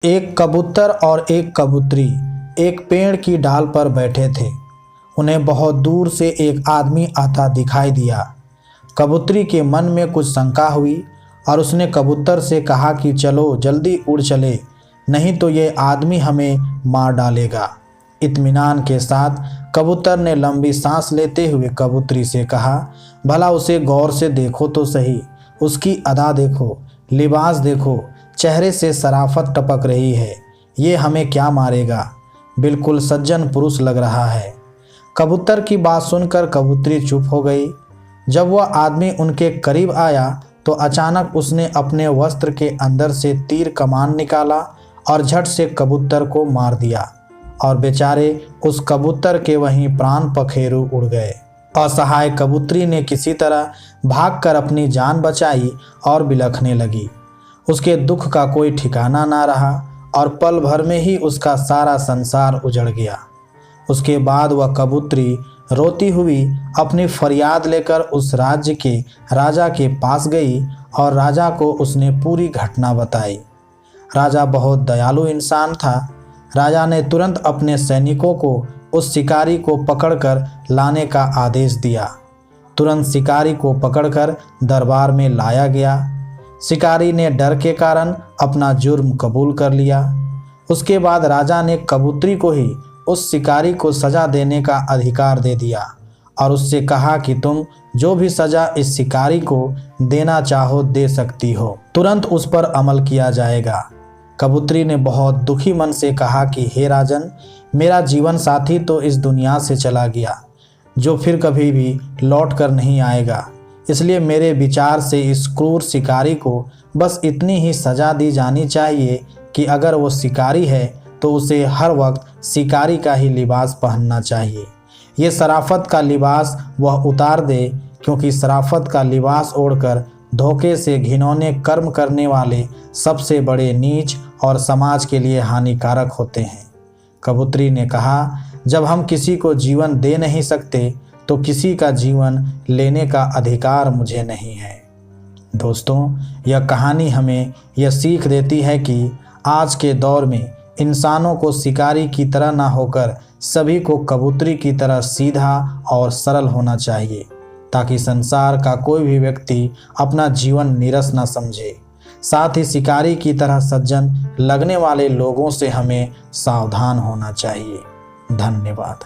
एक कबूतर और एक कबूतरी एक पेड़ की डाल पर बैठे थे। उन्हें बहुत दूर से एक आदमी आता दिखाई दिया। कबूतरी के मन में कुछ शंका हुई और उसने कबूतर से कहा कि चलो जल्दी उड़ चले, नहीं तो ये आदमी हमें मार डालेगा। इत्मीनान के साथ कबूतर ने लंबी सांस लेते हुए कबूतरी से कहा, भला उसे गौर से देखो तो सही, उसकी अदा देखो, लिबास देखो, चेहरे से शराफत टपक रही है। ये हमें क्या मारेगा, बिल्कुल सज्जन पुरुष लग रहा है। कबूतर की बात सुनकर कबूतरी चुप हो गई। जब वह आदमी उनके करीब आया तो अचानक उसने अपने वस्त्र के अंदर से तीर कमान निकाला और झट से कबूतर को मार दिया और बेचारे उस कबूतर के वहीं प्राण पखेरु उड़ गए। असहाय कबूतरी ने किसी तरह भागकर अपनी जान बचाई और बिलखने लगी। उसके दुख का कोई ठिकाना ना रहा और पल भर में ही उसका सारा संसार उजड़ गया। उसके बाद वह कबूतरी रोती हुई अपनी फरियाद लेकर उस राज्य के राजा के पास गई और राजा को उसने पूरी घटना बताई। राजा बहुत दयालु इंसान था। राजा ने तुरंत अपने सैनिकों को उस शिकारी को पकड़कर लाने का आदेश दिया। तुरंत शिकारी को पकड़कर दरबार में लाया गया। शिकारी ने डर के कारण अपना जुर्म कबूल कर लिया। उसके बाद राजा ने कबूतरी को ही उस शिकारी को सजा देने का अधिकार दे दिया और उससे कहा कि तुम जो भी सजा इस शिकारी को देना चाहो दे सकती हो, तुरंत उस पर अमल किया जाएगा। कबूतरी ने बहुत दुखी मन से कहा कि हे राजन, मेरा जीवन साथी तो इस दुनिया से चला गया, जो फिर कभी भी लौट कर नहीं आएगा। इसलिए मेरे विचार से इस क्रूर शिकारी को बस इतनी ही सज़ा दी जानी चाहिए कि अगर वो शिकारी है तो उसे हर वक्त शिकारी का ही लिबास पहनना चाहिए। ये शराफत का लिबास वह उतार दे, क्योंकि शराफत का लिबास ओढ़कर धोखे से घिनौने कर्म करने वाले सबसे बड़े नीच और समाज के लिए हानिकारक होते हैं। कबूतरी ने कहा, जब हम किसी को जीवन दे नहीं सकते तो किसी का जीवन लेने का अधिकार मुझे नहीं है। दोस्तों, यह कहानी हमें यह सीख देती है कि आज के दौर में इंसानों को शिकारी की तरह ना होकर सभी को कबूतरी की तरह सीधा और सरल होना चाहिए, ताकि संसार का कोई भी व्यक्ति अपना जीवन नीरस ना समझे। साथ ही शिकारी की तरह सज्जन लगने वाले लोगों से हमें सावधान होना चाहिए। धन्यवाद।